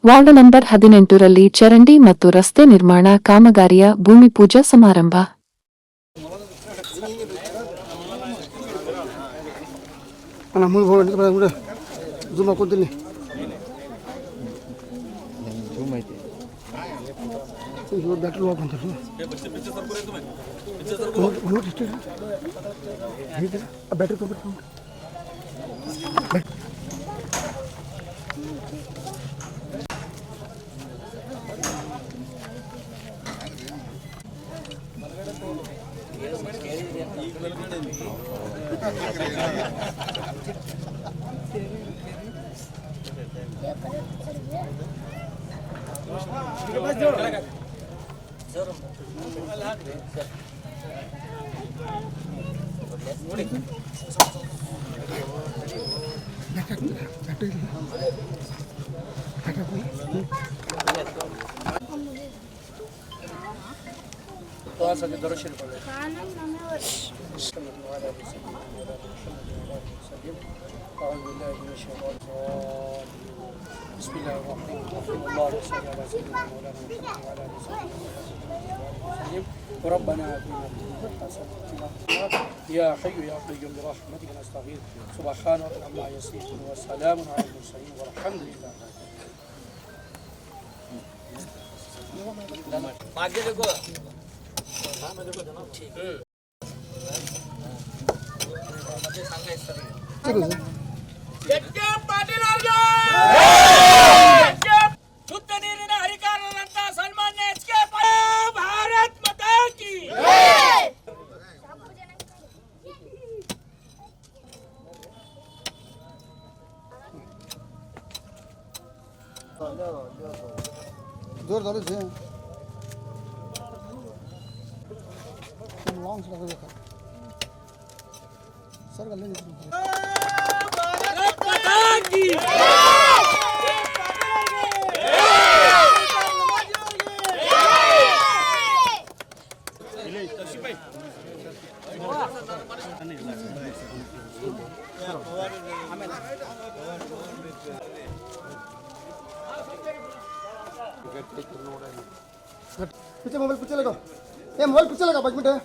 Ward number 18ರಲ್ಲಿ ಚರಂಡಿ ಮತ್ತು ರಸ್ತೆ ನಿರ್ಮಾಣ ಕಾಮಗಾರಿಯ ಭೂಮಿ ಪೂಜಾ ಸಮಾರಂಭ. بسم الله الرحمن الرحيم اللهم صل على سيدنا مولانا محمد وعلى اله وسلم وربنا اتنا في الدنيا حسنه يا حي يا قيوم برحمتك نستغيث سبحان ربك عما يصفون وسلام على المرسلين والحمد لله. ಶುದ್ಧ ನೀರಿನ ಅಧಿಕಾರದಂತ ಸನ್ಮಾನ್ಯ ಎಚ್.ಕೆ. ಭಾರತ್ ಮಾತಾ ಕಿ जोर चालू છે लॉन्ग से लगा सर गले भारत माता की पीछे मोबाइल पीछे लगा ये मोबाइल पीछे लगा 5 मिनट है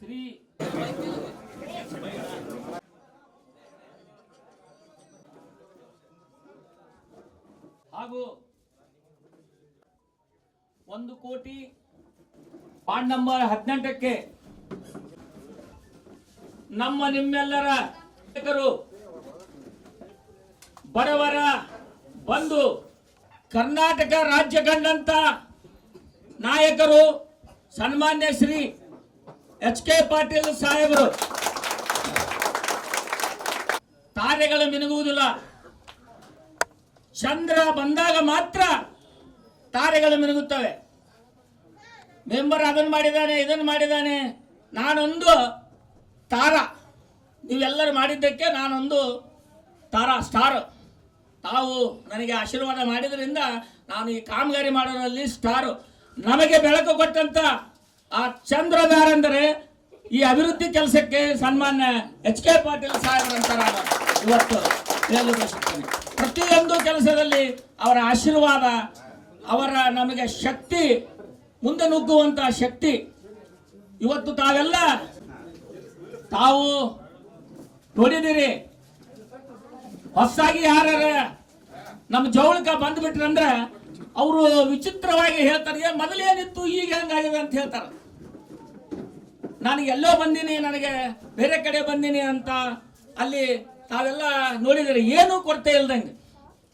ಶ್ರೀ ಹಾಗೂ 1 ಕೋಟಿ ವಾರ್ಡ್ ನಂಬರ್ 18ಕ್ಕೆ ನಮ್ಮ ನಿಮ್ಮೆಲ್ಲರ ಬಡವರ ಬಂದು ಕರ್ನಾಟಕ ರಾಜ್ಯ ಕಂಡಂತ ನಾಯಕರು ಸನ್ಮಾನ್ಯ ಶ್ರೀ ಎಚ್.ಕೆ. ಪಾಟೀಲ್ ಸಾಹೇಬರು ತಾರೆಗಳು ಮಿನುಗುವುದಿಲ್ಲ, ಚಂದ್ರ ಬಂದಾಗ ಮಾತ್ರ ತಾರೆಗಳು ಮಿನುಗುತ್ತವೆ. ಮೆಂಬರ್ ಅದನ್ನು ಮಾಡಿದ್ದಾನೆ ಇದನ್ನು ಮಾಡಿದ್ದಾನೆ, ನಾನೊಂದು ತಾರ, ನೀವೆಲ್ಲರೂ ಮಾಡಿದ್ದಕ್ಕೆ ನಾನೊಂದು ತಾರಾ ಸ್ಟಾರ್. ತಾವು ನನಗೆ ಆಶೀರ್ವಾದ ಮಾಡಿದ್ರಿಂದ ನಾನು ಈ ಕಾಮಗಾರಿ ಮಾಡೋದ್ರಲ್ಲಿ ಸ್ಟಾರು. ನಮಗೆ ಬೆಳಕು ಕೊಟ್ಟಂತ ಆ ಚಂದ್ರದಾರೆಂದರೆ ಈ ಅಭಿವೃದ್ಧಿ ಕೆಲಸಕ್ಕೆ ಸನ್ಮಾನ್ಯ ಎಚ್.ಕೆ. ಪಾಟೀಲ್ ಸಾಹೇಬರಂತರ ಇವತ್ತು ಹೇಳಲು ಬಯಸುತ್ತೇನೆ. ಪ್ರತಿಯೊಂದು ಕೆಲಸದಲ್ಲಿ ಅವರ ಆಶೀರ್ವಾದ, ಅವರ ನಮಗೆ ಶಕ್ತಿ, ಮುಂದೆ ನುಗ್ಗುವಂತ ಶಕ್ತಿ. ಇವತ್ತು ತಾವು ನೋಡಿದಿರಿ, ಹೊಸದಾಗಿ ಯಾರ ನಮ್ಮ ಜವಳಕ ಬಂದ್ಬಿಟ್ರಂದ್ರೆ ಅವರು ವಿಚಿತ್ರವಾಗಿ ಹೇಳ್ತಾರೆ, ಮೊದಲೇನಿತ್ತು ಈಗ ಹೆಂಗಾಗಿದೆ ಅಂತ ಹೇಳ್ತಾರೆ. ನಾನು ಎಲ್ಲೋ ಬಂದೀನಿ, ನನಗೆ ಬೇರೆ ಕಡೆ ಬಂದೀನಿ ಅಂತ ಅಲ್ಲಿ ತಾವೆಲ್ಲ ನೋಡಿದರೆ ಏನೂ ಕೊರತೆ ಇಲ್ದಂಗೆ.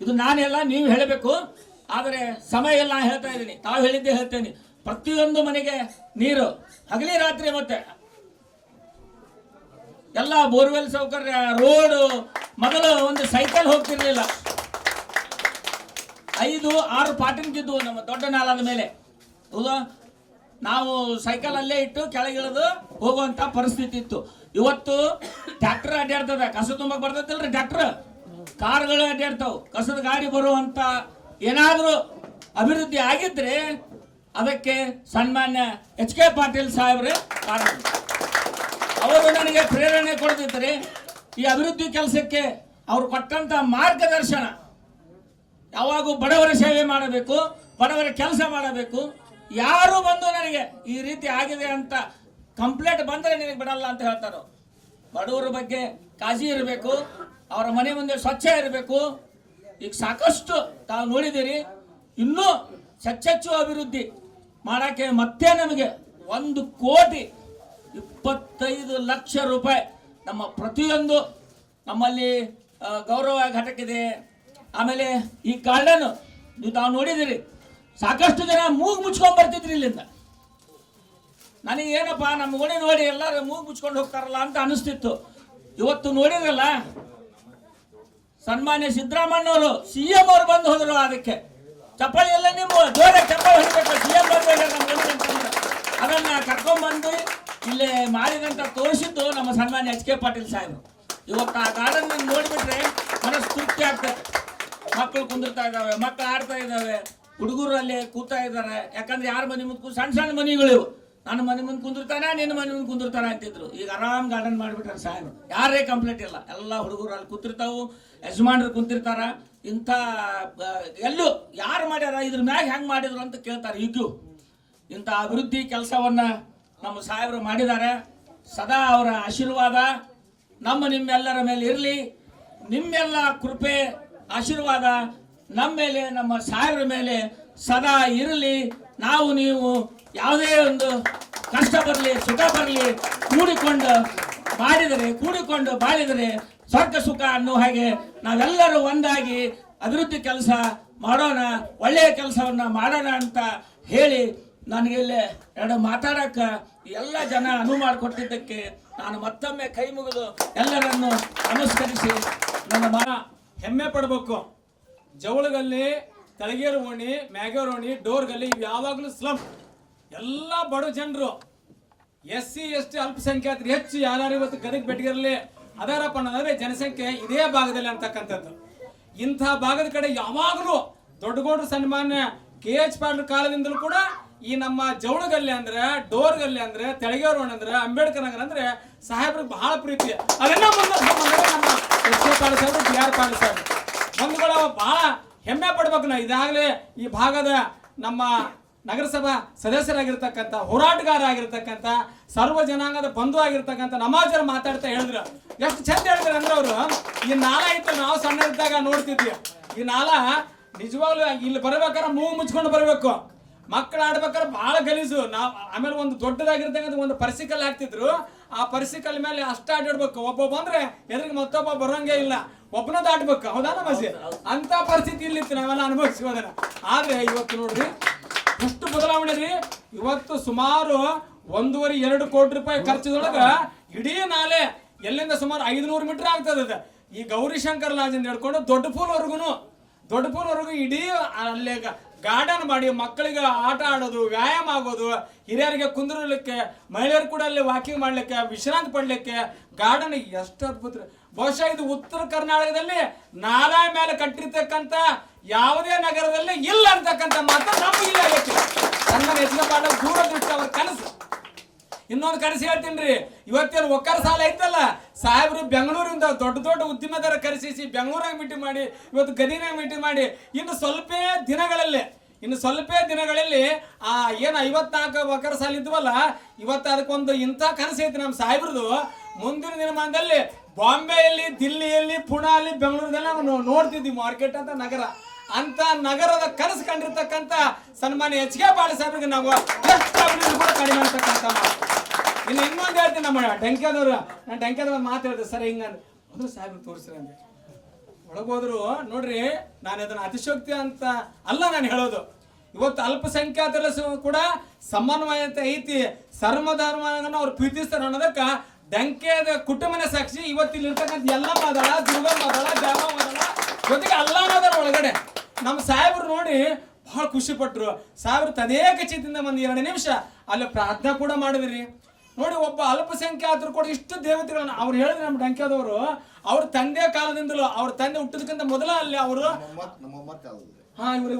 ಇದು ನಾನೆಲ್ಲ ನೀವು ಹೇಳಬೇಕು, ಆದರೆ ಸಮಯ ಎಲ್ಲ ಹೇಳ್ತಾ ಇದ್ದೀನಿ, ತಾವು ಹೇಳಿದ್ದೆ ಹೇಳ್ತೇನೆ. ಪ್ರತಿಯೊಂದು ಮನೆಗೆ ನೀರು ಹಗಲಿ ರಾತ್ರಿ ಮತ್ತೆ ಎಲ್ಲ ಬೋರ್ವೆಲ್ ಸೌಕರ್ಯ, ರೋಡು. ಮೊದಲು ಒಂದು ಸೈಕಲ್ ಹೋಗ್ತಿರ್ಲಿಲ್ಲ, 5-6 ಪಾಟಿಂಗಿದ್ವು ನಮ್ಮ ದೊಡ್ಡ ನಾಳದ ಮೇಲೆ. ಹೌದಾ, ನಾವು ಸೈಕಲ್ ಅಲ್ಲೇ ಇಟ್ಟು ಕೆಳಗಿಳಿದು ಹೋಗುವಂತ ಪರಿಸ್ಥಿತಿ ಇತ್ತು. ಇವತ್ತು ಟ್ರ್ಯಾಕ್ಟರ್ ಅಡ್ಡಾಡ್ತದ, ಕಸ ತುಂಬಕ್ ಬರ್ತೈತಿಲ್ರಿ ಟ್ರ್ಯಾಕ್ಟರ್, ಕಾರ್ಗಳು ಅಡ್ಡಾಡ್ತಾವ್, ಕಸದ ಗಾಡಿ ಬರುವಂತ ಏನಾದ್ರೂ ಅಭಿವೃದ್ಧಿ ಆಗಿದ್ರೆ ಅದಕ್ಕೆ ಸನ್ಮಾನ್ಯ HK ಪಾಟೀಲ್ ಸಾಹೇಬ್ರೆ ಕಾರಣ. ಅವರು ನನಗೆ ಪ್ರೇರಣೆ ಕೊಡ್ತಿದ್ದಾರೆ ಈ ಅಭಿವೃದ್ಧಿ ಕೆಲಸಕ್ಕೆ. ಅವ್ರು ಕೊಟ್ಟಂತ ಮಾರ್ಗದರ್ಶನ, ಯಾವಾಗೂ ಬಡವರ ಸೇವೆ ಮಾಡಬೇಕು, ಬಡವರ ಕೆಲಸ ಮಾಡಬೇಕು. ಯಾರು ಬಂದು ನನಗೆ ಈ ರೀತಿ ಆಗಿದೆ ಅಂತ ಕಂಪ್ಲೇಂಟ್ ಬಂದರೆ ನಿನಗೆ ಬಿಡಲ್ಲ ಅಂತ ಹೇಳ್ತಾರೋ. ಬಡವರ ಬಗ್ಗೆ ಕಾಳಜಿ ಇರಬೇಕು, ಅವರ ಮನೆ ಮುಂದೆ ಸ್ವಚ್ಛ ಇರಬೇಕು. ಈಗ ಸಾಕಷ್ಟು ತಾವು ನೋಡಿದ್ದೀರಿ, ಇನ್ನೂ ಹೆಚ್ಚೆಚ್ಚು ಅಭಿವೃದ್ಧಿ ಮಾಡಕ್ಕೆ ಮತ್ತೆ ನಮಗೆ 1,25,00,000 ರೂಪಾಯಿ ನಮ್ಮ ಪ್ರತಿಯೊಂದು ನಮ್ಮಲ್ಲಿ ಗೌರವ ಘಟಕ ಇದೆ. ಆಮೇಲೆ ಈ ಗಾರ್ಡನ್ ನೀವು ತಾವು ನೋಡಿದಿರಿ, ಸಾಕಷ್ಟು ಜನ ಮೂಗು ಮುಚ್ಕೊಂಡ್ ಬರ್ತಿದ್ರಿ ಇಲ್ಲಿಂದ. ನನಗೆ ಏನಪ್ಪ ನಮ್ಮ ಓಣಿ ನೋಡಿ ಎಲ್ಲರೂ ಮೂಗು ಮುಚ್ಕೊಂಡು ಹೋಗ್ತಾರಲ್ಲ ಅಂತ ಅನಿಸ್ತಿತ್ತು. ಇವತ್ತು ನೋಡಿದ್ರಲ್ಲ, ಸನ್ಮಾನ್ಯ ಸಿದ್ದರಾಮಣ್ಣವರು CM ಅವರು ಬಂದು ಹೋದ್ರು. ಅದಕ್ಕೆ ಚಪ್ಪಾಳಿ ಎಲ್ಲ ನಿಮ್ಮ ಜೋರ ಚಪ್ಪಾಳಿ ಹೊಡಿಬೇಕು. CM ಬಂದು ಅಂತಂದ್ರೆ ಅದನ್ನ ಕರ್ಕೊಂಡ್ಬಂದು ಇಲ್ಲೇ ಮಾಡಿದಂತ ತೋರಿಸಿದ್ದು ನಮ್ಮ ಸನ್ಮಾನ್ಯ HK ಪಾಟೀಲ್ ಸಾಹೇಬರು. ಇವತ್ತು ಆ ಗಾರ್ಡನ್ ನೋಡಿಬಿಟ್ರೆ ಮನಸ್ಸು ತೃಪ್ತಿ ಆಗ್ತದೆ. ಮಕ್ಕಳು ಕುಂದಿರ್ತಾ ಇದ್ದಾವೆ, ಮಕ್ಕಳು ಆಡ್ತಾ ಇದ್ದಾವೆ, ಹುಡುಗರು ಅಲ್ಲೇ ಕೂತಾ ಇದ್ದಾರೆ. ಯಾಕಂದ್ರೆ ಯಾರ ಮನೆ ಮುಂದೆ ಸಣ್ಣ ಸಣ್ಣ ಮನೆಗಳು, ನನ್ನ ಮನೆ ಮುಂದೆ ಕುಂದಿರ್ತಾನ, ನಿನ್ನ ಮನೆ ಮುಂದೆ ಕುಂದಿರ್ತಾನ ಅಂತಿದ್ರು. ಈಗ ಆರಾಮ್ ಗಾರ್ಡನ್ ಮಾಡಿಬಿಟ್ರೆ ಸಾಹೇಬರು, ಯಾರೇ ಕಂಪ್ಲೇಂಟ್ ಇಲ್ಲ. ಎಲ್ಲ ಹುಡುಗರು ಅಲ್ಲಿ ಕೂತಿರ್ತಾವು, ಯಜಮಾನ್ರು ಕುಂತಿರ್ತಾರ. ಇಂಥ ಎಲ್ಲೂ ಯಾರು ಮಾಡ್ಯಾರ, ಇದ್ರ ಮ್ಯಾಗ ಹೆಂಗ್ ಮಾಡಿದ್ರು ಅಂತ ಕೇಳ್ತಾರೆ. ಈಗೂ ಇಂಥ ಅಭಿವೃದ್ಧಿ ಕೆಲಸವನ್ನ ನಮ್ಮ ಸಾಹೇಬರು ಮಾಡಿದ್ದಾರೆ. ಸದಾ ಅವರ ಆಶೀರ್ವಾದ ನಿಮ್ಮೆಲ್ಲರ ಮೇಲೆ ಇರಲಿ. ನಿಮ್ಮೆಲ್ಲ ಕೃಪೆ ಆಶೀರ್ವಾದ ನಮ್ಮ ಮೇಲೆ, ನಮ್ಮ ಸಾಹೇಬರ ಮೇಲೆ ಸದಾ ಇರಲಿ. ನಾವು ನೀವು ಯಾವುದೇ ಒಂದು ಕಷ್ಟ ಬರಲಿ ಸುಖ ಬರಲಿ, ಕೂಡಿಕೊಂಡು ಬಾಳಿದರೆ ಸ್ವರ್ಗ ಸುಖ ಅನ್ನೋ ಹಾಗೆ ನಾವೆಲ್ಲರೂ ಒಂದಾಗಿ ಅಭಿವೃದ್ಧಿ ಕೆಲಸ ಮಾಡೋಣ, ಒಳ್ಳೆಯ ಕೆಲಸವನ್ನ ಮಾಡೋಣ ಅಂತ ಹೇಳಿ ನನಗೆ ಇಲ್ಲೇ ಎರಡು ಮಾತಾಡಕ್ಕ ಎಲ್ಲ ಜನ ಅನುವು ಮಾಡಿಕೊಟ್ಟಿದ್ದಕ್ಕೆ ನಾನು ಮತ್ತೊಮ್ಮೆ ಕೈ ಮುಗಿದು ಎಲ್ಲರನ್ನು ನಮಸ್ಕರಿಸಿ ನನ್ನ ಹೆಮ್ಮೆ ಪಡಬೇಕು. ಜವಳಗಲ್ಲಿ, ತಳಗೇರು ಓಣಿ, ಮ್ಯಾಗೇರು ಓಣಿ, ಡೋರ್ಗಲ್ಲಿ ಇವು ಯಾವಾಗಲೂ ಸ್ಲಮ್. ಎಲ್ಲ ಬಡ ಜನರು, SC ST ಅಲ್ಪಸಂಖ್ಯಾತರು ಹೆಚ್ಚು ಯಾರು ಇವತ್ತು ಗದಗ ಬೆಟಗಿರಲಿ ಅದಾರಪ್ಪ ಅನ್ನೋದ್ರೆ ಜನಸಂಖ್ಯೆ ಇದೇ ಭಾಗದಲ್ಲಿ ಅಂತಕ್ಕಂಥದ್ದು. ಇಂಥ ಭಾಗದ ಕಡೆ ಯಾವಾಗಲೂ ದೊಡ್ಡಗೌಡರು ಸನ್ಮಾನ್ಯ KH ಪಾಟೀಲ್ ಕಾಲದಿಂದಲೂ ಕೂಡ ಈ ನಮ್ಮ ಜವಳಗಲ್ಲಿ ಅಂದ್ರೆ, ಡೋರ್ಗಲ್ಲಿ ಅಂದ್ರೆ, ತೆಳಗೇರು ಓಣಿ ಅಂದ್ರೆ, ಅಂಬೇಡ್ಕರ್ ನಗರ ಅಂದ್ರೆ ಸಾಹೇಬ್ರಿಗೆ ಬಹಳ ಪ್ರೀತಿ. ಅದನ್ನ ಮುಂದೆ ನಮ್ಮ HK ಪಾಟೀಲ್ ಸಾಹೇಬ್ರು, BR ಪಾಟೀಲ್ ಸಾಹೇಬ್ರು ಬಂಧುಗಳ ಬಹಳ ಹೆಮ್ಮೆ ಪಡ್ಬೇಕು. ನಾವು ಇದಾಗಲೇ ಈ ಭಾಗದ ನಮ್ಮ ನಗರಸಭಾ ಸದಸ್ಯರಾಗಿರ್ತಕ್ಕಂಥ, ಹೋರಾಟಗಾರ ಆಗಿರ್ತಕ್ಕಂಥ, ಸರ್ವ ಜನಾಂಗದ ಬಂಧು ಆಗಿರ್ತಕ್ಕಂಥ ನಮಾಜರು ಮಾತಾಡ್ತಾ ಹೇಳಿದ್ರು. ಎಷ್ಟು ಚಂದ ಹೇಳಿದ್ರು ಅಂದ್ರೆ ಅವರು, ಈ ನಾಲ ಇತ್ತು, ನಾವು ಸಣ್ಣ ಇದ್ದಾಗ ನೋಡ್ತಿದ್ವಿ. ಈ ನಾಲ ನಿಜವಾಗ್ಲೂ ಇಲ್ಲಿ ಬರ್ಬೇಕಾದ್ರೆ ಮೂಗು ಮುಚ್ಕೊಂಡು ಬರ್ಬೇಕು. ಮಕ್ಕಳು ಆಡ್ಬೇಕಾದ್ರೆ ಬಹಳ ಗಲೀಜು. ನಾವು ಆಮೇಲೆ ಒಂದು ದೊಡ್ಡದಾಗಿರ್ತಕ್ಕಂಥ ಒಂದು ಪರಿಸಿಕಲ್ ಹಾಕ್ತಿದ್ರು. ಆ ಪರಿಸಿಕಲ್ ಮೇಲೆ ಅಷ್ಟ ಆಡಿಡ್ಬೇಕು. ಒಬ್ಬ ಬಂದ್ರೆ ಎದುರಿಗೆ ಮತ್ತೊಬ್ಬ ಬರೋಂಗೇ ಇಲ್ಲ, ಒಬ್ಬನ ದಾಟ್ಬೇಕು. ಹೌದಾ ನಮಸ್ತೆ? ಅಂತ ಪರಿಸ್ಥಿತಿ ಇಲ್ಲಿತ್ತು, ನಾವೆಲ್ಲ ಅನುಭವಿಸೋದನ್ನ. ಆದ್ರೆ ಇವತ್ತು ನೋಡ್ರಿ ಎಷ್ಟು ಬದಲಾವಣೆ ರೀ. ಇವತ್ತು ಸುಮಾರು 1.5-2 ಕೋಟಿ ರೂಪಾಯಿ ಖರ್ಚದೊಳಗ ಇಡೀ ನಾಲೆ ಎಲ್ಲಿಂದ ಸುಮಾರು 500 ಮೀಟರ್ ಆಗ್ತದೆ. ಈ ಗೌರಿಶಂಕರ್ ಲಾಜಿಂದ ಹಿಡ್ಕೊಂಡು ದೊಡ್ಡ ಪೂಲ್ವರೆಗೂ ಇಡೀ ಅಲ್ಲೇ ಗಾರ್ಡನ್ ಮಾಡಿ ಮಕ್ಕಳಿಗೆ ಆಟ ಆಡೋದು, ವ್ಯಾಯಾಮ ಆಗೋದು, ಹಿರಿಯರಿಗೆ ಕುಂದಿರಲಿಕ್ಕೆ, ಮಹಿಳೆಯರು ಕೂಡ ಅಲ್ಲಿ ವಾಕಿಂಗ್ ಮಾಡ್ಲಿಕ್ಕೆ, ವಿಶ್ರಾಂತಿ ಪಡ್ಲಿಕ್ಕೆ ಗಾರ್ಡನ್ ಎಷ್ಟು ಅದ್ಭುತ. ಬಹುಶಃ ಇದು ಉತ್ತರ ಕರ್ನಾಟಕದಲ್ಲಿ ನಾಲಾ ಮೇಲೆ ಕಟ್ಟಿರ್ತಕ್ಕಂಥ ಯಾವುದೇ ನಗರದಲ್ಲಿ ಇಲ್ಲ ಅಂತಕ್ಕಂಥ ಮಾತ್ರ ನಮ್ಗೆ ಇಲ್ಲ. ಸನ್ಮಾನ್ಯ HK ಪಾಟೀಲ್ ದೂರದೃಷ್ಟಿ ಅವ್ರ ಕನಸು. ಇನ್ನೊಂದು ಕನಸು ಹೇಳ್ತೀನಿ, ಇವತ್ತೇನು ಒಕ್ಕರ ಸಾಲ ಐತಲ್ಲ, ಸಾಹೇಬ್ರು ಬೆಂಗಳೂರಿಂದ ದೊಡ್ಡ ಉದ್ಯಮದಾರ ಕರೆಸಿಸಿ ಬೆಂಗಳೂರಾಗ ಮೀಟಿಂಗ್ ಮಾಡಿ, ಇವತ್ತು ಗದಿನಾಗ ಮೀಟಿಂಗ್ ಮಾಡಿ, ಇನ್ನು ಸ್ವಲ್ಪ ದಿನಗಳಲ್ಲಿ ಆ ಏನು 54 ಒಕ್ಕರ ಸಾಲ ಇದ್ವಲ್ಲ, ಇವತ್ತು ಅದಕ್ಕೊಂದು ಇಂಥ ಕನಸು ಐತಿ ನಮ್ಮ ಸಾಹೇಬ್ರದು. ಮುಂದಿನ ದಿನಮಾನದಲ್ಲಿ ಬಾಂಬೆಯಲ್ಲಿ, ದಿಲ್ಲಿಯಲ್ಲಿ, ಪುಣೆಯಲ್ಲಿ, ಬೆಂಗಳೂರಲ್ಲಿ ನಾವು ನೋಡ್ತಿದ್ವಿ ಮಾರ್ಕೆಟ್ ಅಂತ ನಗರ. ಅಂತ ನಗರದ ಕನಸು ಕಂಡಿರ್ತಕ್ಕಂಥ ಸನ್ಮಾನ್ಯ HK ಪಾಟೀಲ್ ಸಾಹೇಬ್ರಿಗೆ ನಾವು ಎಷ್ಟು ಅಭಿವೃದ್ಧಿ ಕೂಡ ಕಡಿಮೆ ಅಂತಕ್ಕಂಥ. ಇನ್ನು ಇನ್ನೊಂದು ಹೇಳ್ತೀನಿ, ನಮ್ಮ ನಾನು ಮಾತು ಹೇಳಿದೆ ಸರ್, ಹಿಂಗಂದ್ರೆ ಸಾಹೇಬ್ರು ತೋರಿಸ್ರಿ ಅಂದ್ರೆ ಒಳಗೋದ್ರು ನೋಡ್ರಿ. ನಾನು ಅದನ್ನ ಅತಿಶೋಕ್ತಿ ಅಂತ ಅಲ್ಲ ನಾನು ಹೇಳೋದು. ಇವತ್ತು ಅಲ್ಪಸಂಖ್ಯಾತರ ಕೂಡ ಸಮನ್ವಯತೆ ಐತಿ, ಸರ್ವಧರ್ಮವನ್ನು ಅವ್ರು ಪ್ರೀತಿಸ್ತಾರೆ ಅನ್ನೋದಕ್ಕೆ ಡಂಕೆದ ಕುಟುಂಬನ ಸಾಕ್ಷಿ. ಇವತ್ತಿಲ್ಲಿ ಇರ್ತಕ್ಕಂಥ ಎಲ್ಲ ಮಾದಾಳ, ದುರ್ಗಮ್ಮ ಮಾದಾಳ, ಜಾಮ ಮಾದಾಳ, ಜೊತೆಗೆ ಅಲ್ಲಾನದರ ಒಳಗಡೆ ನಮ್ಮ ಸಾಹೇಬ್ರು ನೋಡಿ ಬಹಳ ಖುಷಿ ಪಟ್ರು. ಸಾಹೇಬ್ರು ತದೇಕ ಚಿತ್ತದಿಂದ ಒಂದು 2 ನಿಮಿಷ ಅಲ್ಲಿ ಪ್ರಾರ್ಥನೆ ಕೂಡ ಮಾಡಿದ್ರಿ. ನೋಡಿ, ಒಬ್ಬ ಅಲ್ಪಸಂಖ್ಯಾತರು ಕೂಡ ಇಷ್ಟು ದೇವತೆಗಳನ್ನ ಅವ್ರು ಹೇಳಿದ್ರು. ನಮ್ಮ ಡಂಕ್ಯಾದವರು ಅವ್ರ ತಂದೆ ಕಾಲದಿಂದಲೂ, ಅವ್ರ ತಂದೆ ಹುಟ್ಟೋದಕ್ಕಿಂತ ಮೊದಲ ಅಲ್ಲಿ ಅವರು ಇವ್ರು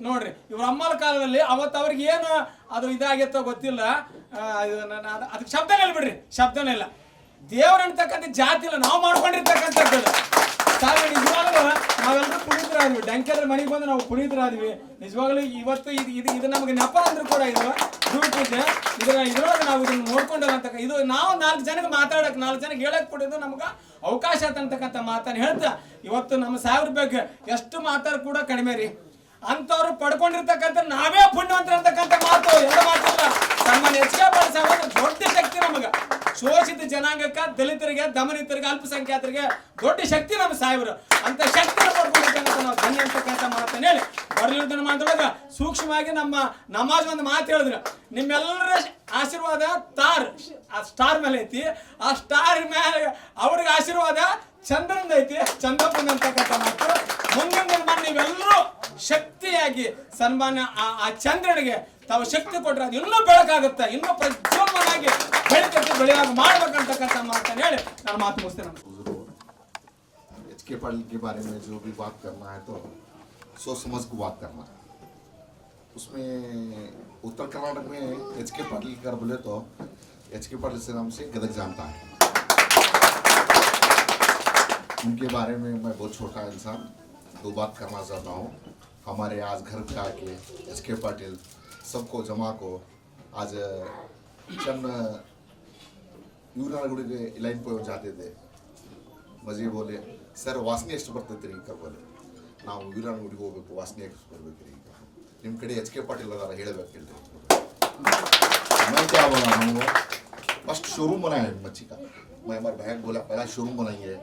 ನೋಡ್ರಿ, ಇವ್ರ ಅಮ್ಮನ ಕಾಲದಲ್ಲಿ ಅವತ್ತು ಅವ್ರಿಗೆ ಏನು ಅದು ಇದಾಗಿತ್ತೋ ಗೊತ್ತಿಲ್ಲ. ಅದಕ್ಕೆ ಶಬ್ದನೇ ಬಿಡ್ರಿ, ಶಬ್ದನೇ ಇಲ್ಲ. ದೇವ್ರ ಅಂತಕ್ಕಂಥ ಜಾತಿ ಇಲ್ಲ, ನಾವು ಮಾಡ್ಕೊಂಡಿರ್ತಕ್ಕಂಥದ್ದು. ನಿಜವಾಗ್ಲೂ ನಾವೆಲ್ಲರೂ ಪುನೀತರಾದ್ವಿ. ಡಂಕ್ಯಾದ್ರ ಮನೆಗೆ ಬಂದು ನಾವು ಪುನೀತರಾದ್ವಿ. ನಿಜವಾಗ್ಲೂ ಇವತ್ತು ಇದು ನಮಗೆ ನೆಪ ಅಂದ್ರೂ ಕೂಡ ಇದು ದುಡ್ಡಿದೆ. ಇದ್ರೊಳಗೆ ನಾವು ಇದನ್ನ ನೋಡ್ಕೊಂಡಲ್ಲ ಅಂತ ಇದು ನಾವು 4 ಜನಕ್ಕೆ ಮಾತಾಡಕ್, 4 ಜನಕ್ಕೆ ಹೇಳಕ್ ಕೊಡೋದು ನಮ್ಗೆ ಅವಕಾಶ ಅಂತಕ್ಕಂಥ ಮಾತನ್ನ ಹೇಳ್ತಾ ಇವತ್ತು ನಮ್ಮ ಸಾಹೇಬ್ರ ಬಗ್ಗೆ ಎಷ್ಟು ಮಾತಾಡ ಕೂಡ ಕಡಿಮೆ ರೀ. ಅಂತವ್ರು ಪಡ್ಕೊಂಡಿರ್ತಕ್ಕಂಥ ನಾವೇ ಪುಣ್ಯವಂತರ ಅಂತಕ್ಕಂಥ ಮಾತು ಎಲ್ಲ ಮಾತಿಲ್ಲ. ಸನ್ಮಾನ್ಯ ಎಚ್ ಕೆ ಪಾಟೀಲ್ ಸಾಹೇಬ್ ದೊಡ್ಡ ಶಕ್ತಿ ನಮಗೆ. ಶೋಷಿತ ಜನಾಂಗಕ್ಕೆ, ದಲಿತರಿಗೆ, ದಮನಿತರಿಗೆ, ಅಲ್ಪಸಂಖ್ಯಾತರಿಗೆ ದೊಡ್ಡ ಶಕ್ತಿ ನಮ್ಮ ಸಾಹೇಬರು. ಅಂತ ಶಕ್ತಿ ಪಡ್ಕೊಂಡಿರ್ತಕ್ಕಂಥ ನಾವು ಧನ್ಯ ಅಂತಕ್ಕಂಥ ಮಾತನ್ನ ಹೇಳಿ ಬರಲಿದ್ದನ್ನು ಮಾತಾಡುವಾಗ ಸೂಕ್ಷ್ಮವಾಗಿ ನಮ್ಮ ನಮಾಜ್ ಒಂದು ಮಾತು ಹೇಳಿದ್ರು. ನಿಮ್ಮೆಲ್ಲರ ಆಶೀರ್ವಾದ ಸ್ಟಾರ್ ಮೇಲೆ ಐತಿ, ಆ ಸ್ಟಾರ್ ಮೇಲೆ ಅವ್ರಿಗೆ ಆಶೀರ್ವಾದ ಚಂದ್ರನ ಐತಿ, ಚಂದ್ರಪ್ಪನ ಅಂತಕ್ಕಂಥ ಮಾತು. ಮುಂದಿನ ದಿನ ನೀವೆಲ್ಲರೂ ಶಕ್ತಿಯಾಗಿ ಸನ್ಮಾನ ಆ ಚಂದ್ರನಿಗೆ ತಾವು ಶಕ್ತಿ ಕೊಟ್ಟರೆ ಅದು ಇನ್ನೂ ಬೆಳಕಾಗುತ್ತೆ, ಇನ್ನೂ ಪ್ರಜ್ವಲವಾಗಿ ಬೆಳೆಯಾಗಿ ಮಾಡ್ಬೇಕಂತಕ್ಕಂಥ ಮಾತನ್ನ ಹೇಳಿ ನಾನು ಮಾತು ಮುಗಿಸ್ತೇನೆ. एच के पाटिल के बारे में जो भी बात करना है तो सोच समझ को बात करना है. उसमें उत्तर कर्नाटक में एच के पाटिल कर बोले तो एच के पाटिल से नाम से गदग जानता है. उनके बारे में मैं बहुत छोटा इंसान 2 बात करना चाहता हूँ. हमारे आज घर पे आके एच के पाटिल सबको जमा को आज चंद ಯೂರಿನಾಳಗುಡಿಗೆ ಲೈನ್ ಪೋಯ್ ಜಾತೆ ಇದೆ. ಮಜೆ ಬೋಲೆ ಸರ್ ವಾಸನೆ ಎಷ್ಟು ಬರ್ತೈತೆ ರೀ ಈಗ ಬೋಲೆ ನಾವು ಯೂರಿನಾಳಗುಡಿಗೆ ಹೋಗ್ಬೇಕು, ವಾಸನೆ ಎಷ್ಟು ಬರ್ಬೇಕು ರೀ. ಈಗ ನಿಮ್ಮ ಕಡೆ ಎಚ್ ಕೆ ಪಾಟೀಲ್ ಅದಾರ ಹೇಳಬೇಕಿಲ್ಲ मैं क्या बोला हूँ. फर्स्ट शोरूम बनाया है मच्छी का. मैं हमारे भाई को बोला पहला शोरूम बनाएंगे.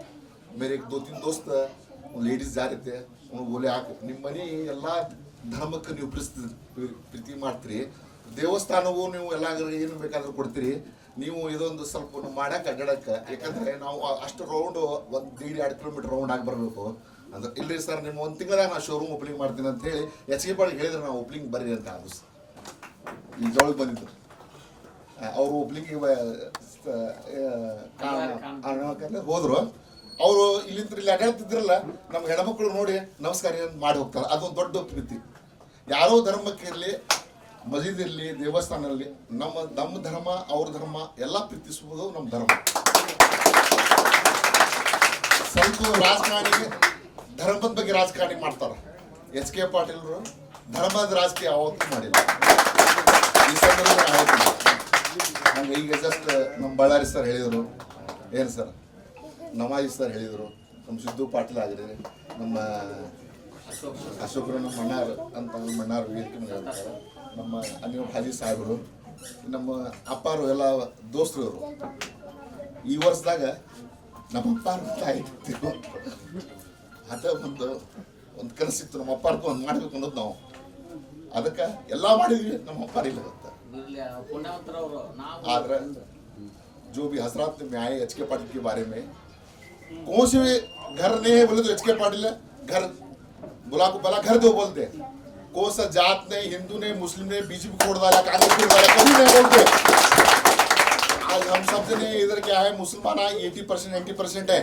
मेरे 2-3 दोस्त लेडीज जा रहे थे. उन्होंने बोले आप ನಿಮ್ಮ ಮನೆ ಎಲ್ಲ ಧರ್ಮಕ್ಕೆ ನೀವು ಪ್ರೀತಿ ಮಾಡ್ತೀರಿ, ದೇವಸ್ಥಾನವು ನೀವು ಎಲ್ಲ ಏನು ಬೇಕಾದ್ರೂ ಕೊಡ್ತೀರಿ, ನೀವು ಇದೊಂದು ಸ್ವಲ್ಪ ಮಾಡಕ್ಕೆ ಅಡ್ಡಾಡಕ್ಕೆ, ಯಾಕಂದ್ರೆ ನಾವು ಅಷ್ಟು ರೌಂಡ್ 1.5-2 ಕಿಲೋಮೀಟರ್ ರೌಂಡ್ ಆಗಿ ಬರಬೇಕು ಅಂದ್ರೆ. ಇಲ್ಲರಿ ಸರ್ ನಿಮ್ಮ 1 ತಿಂಗಳಾಗ ನಾನು ಶೋರೂಮ್ ಓಪನಿಂಗ್ ಮಾಡ್ತೀನಿ ಅಂತ ಹೇಳಿ ಎಚ್ ಕೆ ಪಾಟಿಲ್ ಹೇಳಿದ್ರೆ ನಾವು ಓಪನಿಂಗ್ ಬರ್ರಿ ಅಂತ. ಅದು ಈ ಜೋಳಿಗೆ ಬಂದಿದ್ರು ಅವರು ಓಪನಿಂಗಿಗೆ ಹೋದ್ರು. ಅವರು ಇಲ್ಲಿಂದ ಇಲ್ಲಿ ಅಡ್ಡಾಡ್ತಿದ್ರಲ್ಲ, ನಮ್ಮ ಹೆಣ್ಮಕ್ಳು ನೋಡಿ ನಮಸ್ಕಾರ ಮಾಡಿ ಹೋಗ್ತಾರೆ. ಅದೊಂದು ದೊಡ್ಡ ಪ್ರೀತಿ. ಯಾರೋ ಧರ್ಮಕ್ಕೆ ಇರಲಿ, ಮಸೀದಿ ಇರಲಿ, ದೇವಸ್ಥಾನದಲ್ಲಿ ನಮ್ಮ ಧರ್ಮ ಅವ್ರ ಧರ್ಮ ಎಲ್ಲ ಪ್ರೀತಿಸುವುದು ನಮ್ಮ ಧರ್ಮ. ಸ್ವಲ್ಪ ರಾಜಕಾರಣಿಗೆ ಧರ್ಮದ ಬಗ್ಗೆ ರಾಜಕಾರಣಿ ಮಾಡ್ತಾರೆ. ಎಚ್ ಕೆ ಪಾಟೀಲ್ರು ಧರ್ಮದ ರಾಜಕೀಯ ಯಾವತ್ತೂ ಮಾಡಿಲ್ಲ. ಈ ಸಂದರ್ಭದಲ್ಲಿ ನಂಗೆ ಈಗ ಜಸ್ಟ್ ನಮ್ಮ ಬಳ್ಳಾರಿ ಸರ್ ಹೇಳಿದರು, ಏನು ಸರ್ ನವಾಜಿ ಸರ್ ಹೇಳಿದರು, ನಮ್ಮ ಸಿದ್ದು ಪಾಟೀಲ್ ಆಗಿರಿ, ನಮ್ಮ ಅಶೋಕರು, ನಮ್ಮ ಮಣ್ಣಾರ್ ಅಂತ ಮಣ್ಣಾರ್ ವೇದಿಕೆ ಹೇಳ್ತಾರೆ, ನಮ್ಮ ಅನಿಲ್ ಹಾಜಿ ಸಾಹೇಬರು, ನಮ್ಮ ಅಪ್ಪಾರು ಎಲ್ಲ ದೋಸ್ತರು ಇವರು. ಈ ವರ್ಷದಾಗ ನಮ್ಮ ಅಪ್ಪಾರು ಆಯ್ತು ಅದ ಒಂದು ಕನಸಿತ್ತು. ನಮ್ಮ ಅಪ್ಪಾರ್ಗೂ ಒಂದು ಮಾಡಬೇಕು ಅನ್ನೋದು ನಾವು ಅದಕ್ಕೆ ಎಲ್ಲ ಮಾಡಿದ್ವಿ. ನಮ್ಮ ಅಪ್ಪಾರಿಲ್ಲ ಗೊತ್ತ. आदर जो भी हजरात में आए एच के पाटिल के बारे में, कौन से घर नहीं है बोले तो एच के पाटिल घर बुला को भला घर दो बोलते. कौन सा जात ने, हिंदू ने, मुस्लिम ने, बीजेपी को वोट डाला, कांग्रेस को डाला, कभी नहीं बोलते. आज हम सब जने इधर क्या है, मुसलमान आए 80% 90% है,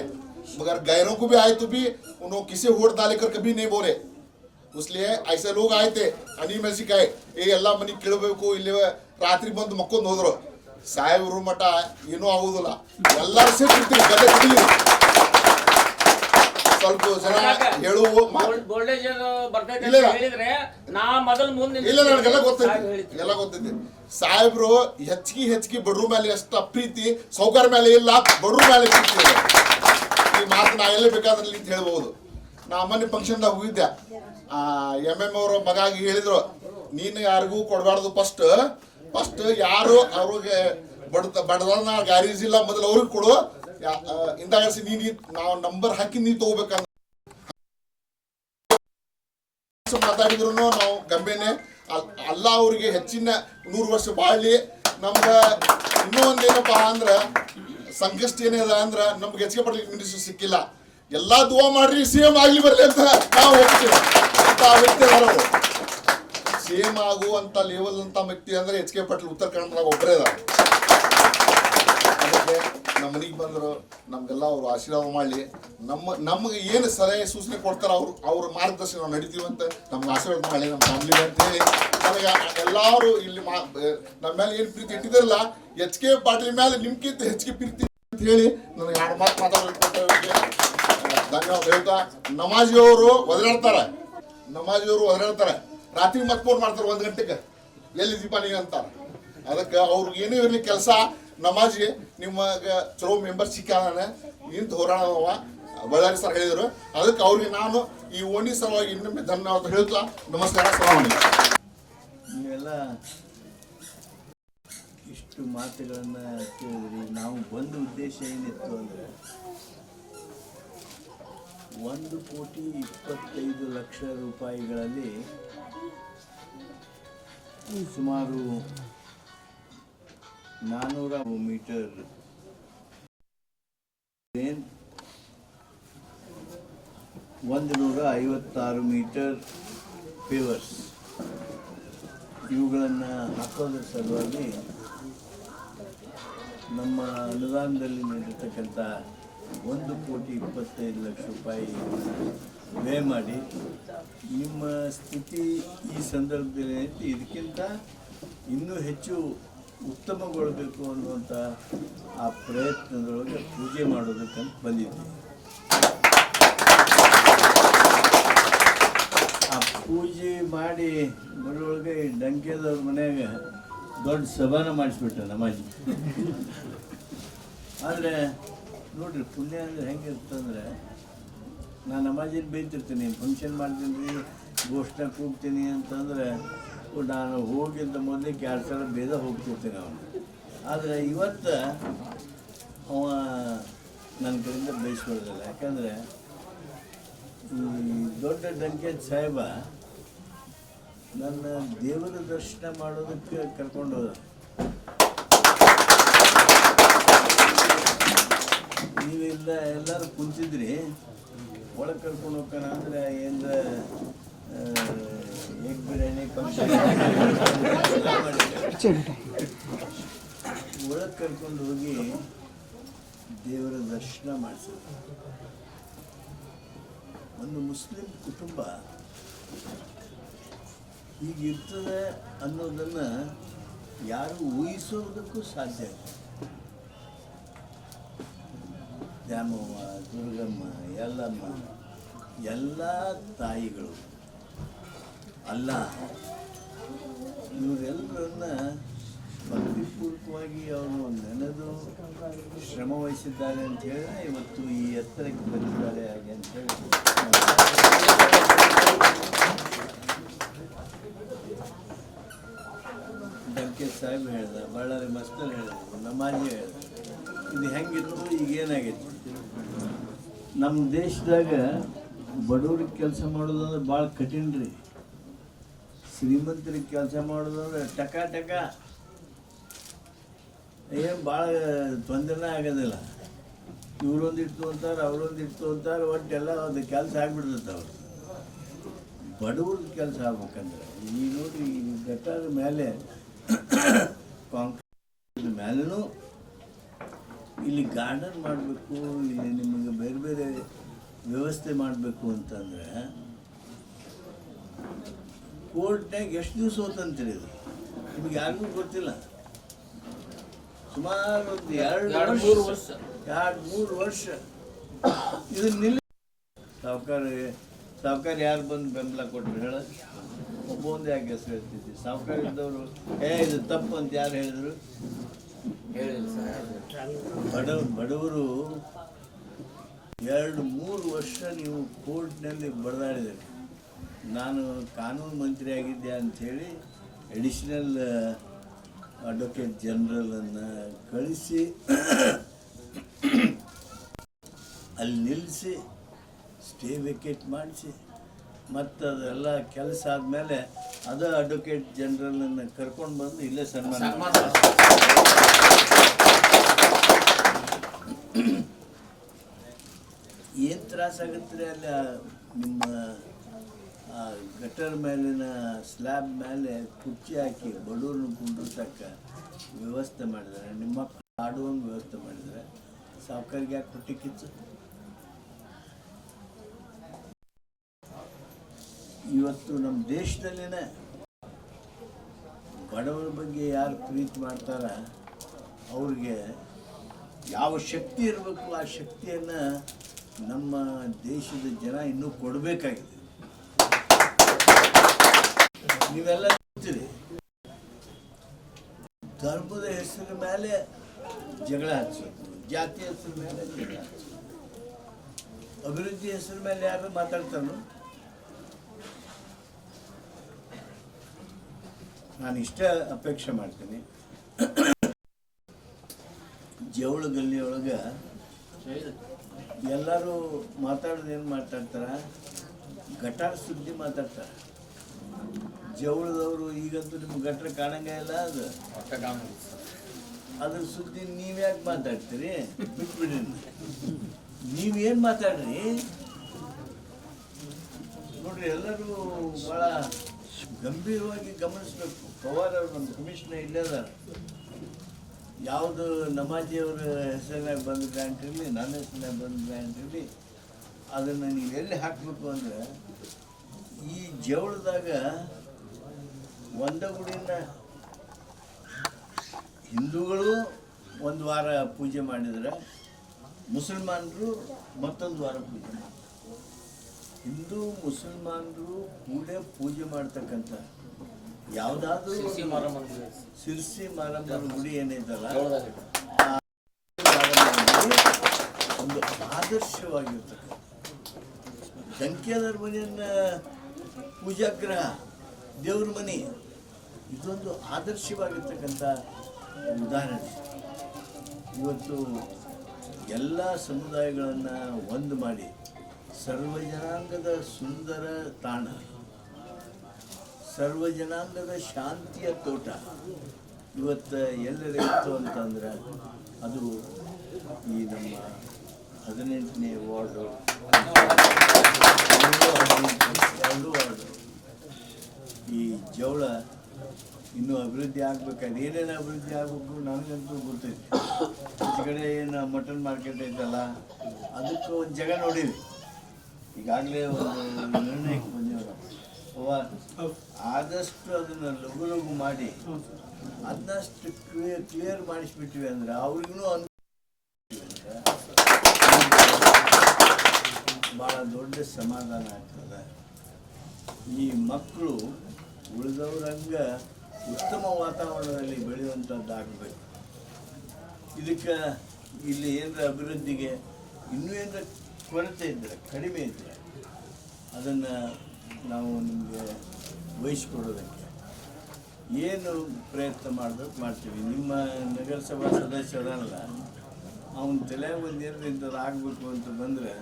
मगर गैरों को भी आए तो भी उन्होंने किसे वोट डाले कर कभी नहीं बोले. इसलिए ऐसे लोग आए थे ಅನಿಮೆಸಿಕ್ ಆಯ್ ಎಲ್ಲ ಮನೆ ಕೇಳಬೇಕು, ಇಲ್ಲಿ ರಾತ್ರಿ ಬಂದು ಮಕ್ಕೊಂದು ಹೋದ್ರು. ಸಾಹೇಬ್ರು ಮಠ ಏನೂ ಆಗುದಿಲ್ಲ, ಎಲ್ಲರೂ ಸೇರ್ತಿರ್ತೀವಿ ಗದ್ದೆ ಕುಡಿಲಿ. ಸ್ವಲ್ಪ ಜನ ಹೇಳುವ ಇಲ್ಲ, ನನಗೆಲ್ಲ ಗೊತ್ತೈತಿ, ಎಲ್ಲ ಗೊತ್ತೈತಿ. ಸಾಹೇಬ್ರು ಹೆಚ್ಚಿಗೆ ಬಡ್ರು ಮೇಲೆ ಅಷ್ಟ ಪ್ರೀತಿ, ಸೌಕರ್ಯ ಮೇಲೆ ಇಲ್ಲ, ಬಡ್ರು ಮೇಲೆ ಪ್ರೀತಿ ಇದೆ. ಈ ಮಾತು ನಾ ಎಲ್ಲಿ ಬೇಕಾದ್ರೆ ಅಂತ ಹೇಳ್ಬಹುದು. ನಾ ಮೊನ್ನೆ ಫಂಕ್ಷನ್ದಾಗ ಹೋಗಿದ್ದೆ. MM ಅವ್ರ ಮಗಾಗಿ ಹೇಳಿದ್ರು, ನೀನು ಯಾರಿಗೂ ಕೊಡಬಾರ್ದು, ಫಸ್ಟ್ ಯಾರು ಅವ್ರಿಗೆ ಬಡದನ ಗ್ಯಾರೇಜ್ ಇಲ್ಲ ಮೊದಲು ಅವ್ರಿಗೆ ಕೊಡು, ಇಂದಾಗಿಸಿ ನೀನು ನಾವು ನಂಬರ್ ಹಾಕಿ ನೀ ತಗೋಬೇಕಂತ ಮಾತಾಡಿದ್ರು. ನಾವು ಗಂಬೆನೆ ಅಲ್ಲ, ಅವ್ರಿಗೆ ಹೆಚ್ಚಿನ 100 ವರ್ಷ ಬಾಳಿ. ನಮ್ಗೆ ಇನ್ನೂ ಒಂದೇನಪ್ಪ ಅಂದ್ರೆ ಸಂಕಷ್ಟ ಏನಿದೆ ಅಂದ್ರೆ ನಮ್ಗೆ ಎಚ್ ಕೆ ಪಾಟೀಲ್ ಮಿನಿಸ್ಟರ್ ಸಿಕ್ಕಿಲ್ಲ. ಎಲ್ಲಾ ದುವಾ ಮಾಡ್ರಿ CM ಆಗ್ಲಿ ಬರ್ಲಿ ಅಂತ ನಾವು ಹೋಗ್ತೀವಿ ಅಂತ ವ್ಯಕ್ತಿ ಅವರು. CM ಆಗುವಂತ ಲೆವೆಲ್ ಅಂತ ವ್ಯಕ್ತಿ ಅಂದ್ರೆ ಎಚ್ ಕೆ ಪಾಟೀಲ್ ಉತ್ತರ ಕನ್ನಡದಾಗ ಒಬ್ಬರೇ ಅದಾರ. ಅದಕ್ಕೆ ನಮ್ಮ ಮನೆಗೆ ಬಂದರು, ನಮ್ಗೆಲ್ಲ ಅವರು ಆಶೀರ್ವಾದ ಮಾಡಲಿ. ನಮಗೆ ಏನು ಸಲಹೆ ಸೂಚನೆ ಕೊಡ್ತಾರೆ ಅವ್ರ ಮಾರ್ಗದರ್ಶನ ನಾವು ನಡೀತೀವಿ ಅಂತ ನಮ್ಗೆ ಆಶೀರ್ವಾದ ಮಾಡಲಿ, ನಮ್ಮ ಫ್ಯಾಮಿಲಿ ಅಂತ ಹೇಳಿ ನನಗೆ ಎಲ್ಲರೂ ಇಲ್ಲಿ ನಮ್ಮ ಮೇಲೆ ಏನು ಪ್ರೀತಿ ಇಟ್ಟಿದ್ರಲ್ಲ, ಎಚ್ ಕೆ ಪಾಟೀಲ್ ಮೇಲೆ ನಿಮ್ಗಿಂತ ಹೆಚ್ಚಿಗೆ ಪ್ರೀತಿ ಅಂತ ಹೇಳಿ ನನಗೆ 2 ಮಾತು ಮಾತಾಡೋದಕ್ಕೆ ಧನ್ಯವಾದ ಹೇಳ್ತಾ. ನಮಾಜಿಯವರು ಒದರಾಡ್ತಾರೆ, ರಾತ್ರಿ ಮತ್ತೆ ಫೋನ್ ಮಾಡ್ತಾರೆ 1 ಗಂಟೆಗೆ, ಎಲ್ಲಿದ್ದೀಪ ನೀವು ಅಂತಾರೆ. ಅದಕ್ಕೆ ಅವ್ರಿಗೆ ಏನೇ ಇರಲಿ ಕೆಲಸ, ನಮಾಜಿ ನಿಮಗೆ ಚಲೋ ಮೆಂಬರ್ ಸಿಕ್ಕಾನೆ ನಿಂತ ಹೋರಾಡವ ಬಳ್ಳಾರಿ ಸರ್ ಹೇಳಿದರು. ಅದಕ್ಕೆ ಅವ್ರಿಗೆ ನಾನು ಈ ಓಣಿ ಸಲುವಾಗಿ ಇನ್ನೊಮ್ಮೆ ಧನ್ಯವಾದ ಹೇಳ್ತಾ ನಮಸ್ಕಾರ, ಸಲಾಮ್. ನೀವೆಲ್ಲ ಇಷ್ಟು ಮಾತುಗಳನ್ನು ಕೇಳಿದ್ರಿ. ನಾವು ಬಂದ ಉದ್ದೇಶ ಏನಿತ್ತು ಅಂದರೆ 1,25,00,000 ರೂಪಾಯಿಗಳಲ್ಲಿ ಸುಮಾರು 400 ಮೀಟರ್ 156 ಮೀಟರ್ ಪೇವರ್ಸ್ ಇವುಗಳನ್ನು ಹಾಕೋದ್ರ ಸಲುವಾಗಿ ನಮ್ಮ ಅನುದಾನದಲ್ಲಿ ನೀಡಿರ್ತಕ್ಕಂಥ 1,25,00,000 ರೂಪಾಯಿ ವ್ಯಯ ಮಾಡಿ ನಿಮ್ಮ ಸ್ಥಿತಿ ಈ ಸಂದರ್ಭದಲ್ಲಿ ಇದಕ್ಕಿಂತ ಇನ್ನೂ ಹೆಚ್ಚು ಉತ್ತಮಗೊಳ್ಳಬೇಕು ಅನ್ನುವಂಥ ಆ ಪ್ರಯತ್ನದೊಳಗೆ ಪೂಜೆ ಮಾಡೋದಕ್ಕಂತ ಬಂದಿದ್ದೆ. ಆ ಪೂಜೆ ಮಾಡಿ ಬರೋಳಗೆ ಡಂಕೆದವ್ರ ಮನ್ಯಾಗ ದೊಡ್ಡ ಸಭಾನ ಮಾಡಿಸ್ಬಿಟ್ಟ ನಮಾಜಿ. ಆದರೆ ನೋಡ್ರಿ, ಪುಣ್ಯ ಅಂದರೆ ಹೆಂಗಿರ್ತಂದ್ರೆ, ನಾನು ನಮಾಜಿನ ಬೈತಿರ್ತೀನಿ, ಫಂಕ್ಷನ್ ಮಾಡ್ತೀನಿ ರೀ, ಗೋಷ್ಠ ಕೂಗ್ತೀನಿ ಅಂತಂದರೆ ನಾನು ಹೋಗಿದ್ದ ಮೊದಲಿಗೆ 2 ಸಲ ಬೇಗ ಹೋಗ್ತಿರ್ತೀನಿ ಅವನು. ಆದರೆ ಇವತ್ತು ಅವ ನನ್ನ ಕಡೆಯಿಂದ ಬಯಸ್ಕೊಳ್ಳೋದಿಲ್ಲ. ಯಾಕಂದರೆ ಈ ದೊಡ್ಡ ಡಂಕೇದ್ ಸಾಹೇಬ ನನ್ನ ದೇವರ ದರ್ಶನ ಮಾಡೋದಕ್ಕೆ ಕರ್ಕೊಂಡು ಹೋದ. ನೀವೆಲ್ಲ ಎಲ್ಲರೂ ಕುಂತಿದ್ರಿ, ಒಳಗೆ ಕರ್ಕೊಂಡು ಹೋಗೋಣ ಅಂದರೆ ಏನು ಎಗ್ ಬಿರಿಯಾನಿ ಒಳಗೆ ಕರ್ಕೊಂಡು ಹೋಗಿ ದೇವರ ದರ್ಶನ ಮಾಡಿಸಿದ್ರು. ಒಂದು ಮುಸ್ಲಿಂ ಕುಟುಂಬ ಹೀಗಿರ್ತದೆ ಅನ್ನೋದನ್ನು ಯಾರು ಊಹಿಸೋದಕ್ಕೂ ಸಾಧ್ಯ ಇಲ್ಲ. ದ್ಯಾಮವ್ವ, ದುರ್ಗಮ್ಮ, ಯಲ್ಲಮ್ಮ ಎಲ್ಲ ತಾಯಿಗಳು ಅಲ್ಲ, ಇವರೆಲ್ಲರನ್ನ ಭಕ್ತಿಪೂರ್ವಕವಾಗಿ ಅವರು ನೆನೆದು ಶ್ರಮ ವಹಿಸಿದ್ದಾರೆ ಅಂತ ಹೇಳಿದ್ರೆ ಇವತ್ತು ಈ ಎತ್ತರಕ್ಕೆ ಬಂದಿದ್ದಾರೆ ಹಾಗೆ ಅಂತ ಹೇಳಿ ಡಂಕೇದ್ ಸಾಹೇಬ್ ಹೇಳ್ದ, ಬಳ್ಳಾರಿ ಮಸ್ತರ್ ಹೇಳಿದ್ರು, ನಮಾಜಿ ಹೇಳಿದ್ರು. ಇದು ಹೆಂಗಿತ್ತು, ಈಗೇನಾಗೈತಿ? ನಮ್ಮ ದೇಶದಾಗ ಬಡವ್ರಿಗೆ ಕೆಲಸ ಮಾಡೋದಂದ್ರೆ ಭಾಳ ಕಠಿಣ ರೀ. ಶ್ರೀಮಂತರಿಗೆ ಕೆಲಸ ಮಾಡೋದಂದ್ರೆ ಟಕ ಏನು ಭಾಳ ತೊಂದರೆನೇ ಆಗೋದಿಲ್ಲ. ಇವ್ರೊಂದಿಟ್ಟು ಅಂತಾರೆ, ಅವ್ರೊಂದಿಟ್ಟು ಅಂತಾರೆ, ಒಟ್ಟೆಲ್ಲ ಒಂದು ಕೆಲಸ ಆಗ್ಬಿಡ್ತೈತೆ. ಅವ್ರು ಬಡವ್ರದ್ದು ಕೆಲಸ ಆಗ್ಬೇಕಂದ್ರೆ ಈ ನೋಡಿ, ಈ ಗಟಾರ ಮೇಲೆ ಕಾಂಕ್ರೀಟ್ ಮೇಲೂ ಇಲ್ಲಿ ಗಾರ್ಡನ್ ಮಾಡಬೇಕು, ಇಲ್ಲಿ ನಿಮಗೆ ಬೇರೆ ಬೇರೆ ವ್ಯವಸ್ಥೆ ಮಾಡಬೇಕು ಅಂತಂದರೆ ಕೋರ್ಟ್ನಾಗ ಎಷ್ಟು ದಿವಸ ಹೋತಂತೀರಿ? ಇದು ನಿಮ್ಗೆ ಯಾರಿಗೂ ಗೊತ್ತಿಲ್ಲ. ಸುಮಾರು ಒಂದು 2-3 ವರ್ಷ ಇದನ್ನ ನಿಲ್ಲ. ಸಾವುಕಾರ ಯಾರು ಬಂದು ಬೆಂಬಲ ಕೊಟ್ಟರು ಹೇಳ? ಒಬ್ಬೊಂದು ಯಾಕೆ ಹೆಸರು ಹೇಳ್ತಿದ್ವಿ? ಸಾವುಕಾರ ಇದ್ದವರು ಇದು ತಪ್ಪು ಅಂತ ಯಾರು ಹೇಳಿದ್ರು? ಬಡವರು 2-3 ವರ್ಷ ನೀವು ಕೋರ್ಟ್ನಲ್ಲಿ ಬಡದಾಡಿದ್ರಿ. ನಾನು ಕಾನೂನು ಮಂತ್ರಿ ಆಗಿದ್ದೆ ಅಂಥೇಳಿ ಅಡಿಷನಲ್ ಅಡ್ವೊಕೇಟ್ ಜನರಲನ್ನು ಕಳಿಸಿ ಅಲ್ಲಿ ನಿಲ್ಲಿಸಿ ಸ್ಟೇ ವೇಕೇಟ್ ಮಾಡಿಸಿ ಮತ್ತು ಅದೆಲ್ಲ ಕೆಲಸ ಆದಮೇಲೆ ಅದು ಅಡ್ವೊಕೇಟ್ ಜನರಲನ್ನು ಕರ್ಕೊಂಡು ಬಂದು ಇಲ್ಲೇ ಸನ್ಮಾನ ಏನು ತ್ರಾಸಾಗುತ್ತೆ ಅಲ್ಲಿ ನಿಮ್ಮ ಗಟರ್ ಮೇಲಿನ ಸ್ಲ್ಯಾಬ್ ಮೇಲೆ ಕುರ್ಚಿ ಹಾಕಿ ಬಡವ್ರನ್ನ ಕುಂಡ್ರಸಕ್ಕೆ ವ್ಯವಸ್ಥೆ ಮಾಡಿದ್ದಾರೆ, ನಿಮ್ಮ ಮಕ್ಕಳು ಆಡುವಂಗೆ ವ್ಯವಸ್ಥೆ ಮಾಡಿದ್ದಾರೆ. ಸಾವುಕಾರಿಗೆ ಯಾಕೆ ಹೊಟ್ಟೆ ಕಿಚ್ಚು? ಇವತ್ತು ನಮ್ಮ ದೇಶದಲ್ಲಿನೇ ಬಡವರ ಬಗ್ಗೆ ಯಾರು ಪ್ರೀತಿ ಮಾಡ್ತಾರ ಅವ್ರಿಗೆ ಯಾವ ಶಕ್ತಿ ಇರಬೇಕು ಆ ಶಕ್ತಿಯನ್ನು ನಮ್ಮ ದೇಶದ ಜನ ಇನ್ನೂ ಕೊಡಬೇಕಾಗಿದೆ. ನೀವೆಲ್ಲ ನೋಡ್ತೀರಿ, ಧರ್ಮದ ಹೆಸರ ಮೇಲೆ ಜಗಳ ಹಚ್ಚೋದು, ಜಾತಿ ಹೆಸರ ಮೇಲೆ ಜಗಳ ಹಚ್ಚೋದು, ಅಭಿವೃದ್ಧಿ ಹೆಸರ ಮೇಲೆ ಯಾರು ಮಾತಾಡ್ತಾರೋ? ನಾನು ಇಷ್ಟ ಅಪೇಕ್ಷೆ ಮಾಡ್ತೀನಿ, ಜವಳ ಗಲ್ಲಿಯೊಳಗೆ ಎಲ್ಲರೂ ಮಾತಾಡೋದು ಏನು ಮಾತಾಡ್ತಾರ? ಗಟಾರ ಸುದ್ದಿ ಮಾತಾಡ್ತಾರೆ. ಜವಳದವರು ಈಗಂತೂ ನಿಮ್ಗೆ ಗಟ್ರ ಕಾಣಂಗೇ ಇಲ್ಲ. ಅದ್ರ ಸುದ್ದಿ ನೀವ್ಯಾಕೆ ಮಾತಾಡ್ತೀರಿ? ಬಿಟ್ಬಿಡ್ರಿ, ನೀವೇನು ಮಾತಾಡ್ರಿ. ನೋಡ್ರಿ, ಎಲ್ಲರೂ ಭಾಳ ಗಂಭೀರವಾಗಿ ಗಮನಿಸ್ಬೇಕು. ಪವಾರ್ ಅವರು ನಮ್ಮ ಕಮಿಷನರ್ ಇಲ್ಲೇ ಅದಾರ. ಯಾವುದು ನಮಾಜಿಯವರ ಹೆಸರಿನಾಗ ಬಂದ ಗ್ರ್ಯಾಂಟ್ ಇರಲಿ, ನನ್ನ ಹೆಸರಿನಾಗ ಬಂದ ಗ್ರ್ಯಾಂಟ್ ಇರಲಿ, ಅದನ್ನು ನೀವು ಎಲ್ಲಿ ಹಾಕಬೇಕು ಅಂದರೆ ಈ ಜವಳದಾಗ ಒಂದ ಗುಡಿನ ಹಿಂದೂಗಳು ಒಂದು ವಾರ ಪೂಜೆ ಮಾಡಿದರೆ ಮುಸಲ್ಮಾನರು ಮತ್ತೊಂದು ವಾರ ಪೂಜೆ ಮಾಡ್ತಾರೆ. ಹಿಂದೂ ಮುಸಲ್ಮಾನರು ಪೂಜೆ ಮಾಡ್ತಕ್ಕಂಥ ಯಾವುದಾದ್ರೂ ಸಿರ್ಸಿ ಮಾರಮ್ಮನ ಗುಡಿ ಏನೈತಲ್ಲ, ಒಂದು ಆದರ್ಶವಾಗಿರ್ತಕ್ಕಂಥ ದಂಕ್ಯಾದರ ಮನೆಯನ್ನ ಪೂಜಾಗ್ರಹ, ದೇವ್ರ ಮನೆ, ಇದೊಂದು ಆದರ್ಶವಾಗಿರ್ತಕ್ಕಂಥ ಉದಾಹರಣೆ. ಇವತ್ತು ಎಲ್ಲ ಸಮುದಾಯಗಳನ್ನು ಒಂದು ಮಾಡಿ ಸರ್ವಜನಾಂಗದ ಸುಂದರ ತಾಣ, ಸರ್ವಜನಾಂಗದ ಶಾಂತಿಯ ತೋಟ ಇವತ್ತು ಎಲ್ಲರಿತ್ತು ಅಂತಂದ್ರೆ ಅದು ಈ ನಮ್ಮ 18ನೇ ವಾರ್ಡು, 2 ವಾರ್ಡು. ಈ ಜವಳ ಇನ್ನೂ ಅಭಿವೃದ್ಧಿ ಆಗ್ಬೇಕಾದ್ರೆ ಏನೇನು ಅಭಿವೃದ್ಧಿ ಆಗಬೇಕು ನನಗಂತೂ ಗೊತ್ತೈತಿ. ಈ ಕಡೆ ಏನು ಮಟನ್ ಮಾರ್ಕೆಟ್ ಐತಲ್ಲ, ಅದಕ್ಕೆ ಒಂದು ಜಾಗ ನೋಡೀವಿ. ಈಗಾಗಲೇ ಒಂದು ನಿರ್ಣಯಕ್ಕೆ ಬಂದಿರೋ ಆದಷ್ಟು ಅದನ್ನು ಲಘು ಲಘು ಮಾಡಿ ಅದನ್ನಷ್ಟು ಕ್ಲಿಯರ್ ಮಾಡಿಸ್ಬಿಟ್ಟಿವಿ ಅಂದ್ರೆ ಅವ್ರಿಗೂ ಭಾಳ ದೊಡ್ಡ ಸಮಾಧಾನ ಆಗ್ತದೆ. ಈ ಮಕ್ಕಳು ಉಳಿದವ್ರಂಗ ಉತ್ತಮ ವಾತಾವರಣದಲ್ಲಿ ಬೆಳೆಯುವಂಥದ್ದಾಗಬೇಕು. ಇದಕ್ಕೆ ಇಲ್ಲಿ ಏನರ ಅಭಿವೃದ್ಧಿಗೆ ಇನ್ನೂ ಏನರ ಕೊರತೆ ಇದ್ದರೆ, ಕಡಿಮೆ ಇದ್ದರೆ ಅದನ್ನು ನಾವು ನಿಮಗೆ ವಹಿಸ್ಕೊಡೋದಕ್ಕೆ ಏನು ಪ್ರಯತ್ನ ಮಾಡಬೇಕು ಮಾಡ್ತೀವಿ. ನಿಮ್ಮ ನಗರಸಭಾ ಸದಸ್ಯ ಅದಲ್ಲ, ಅವನ ತಲೆ ಒಂದು ಏನು ಇಂಥದ್ದು ಆಗಬೇಕು ಅಂತ ಬಂದರೆ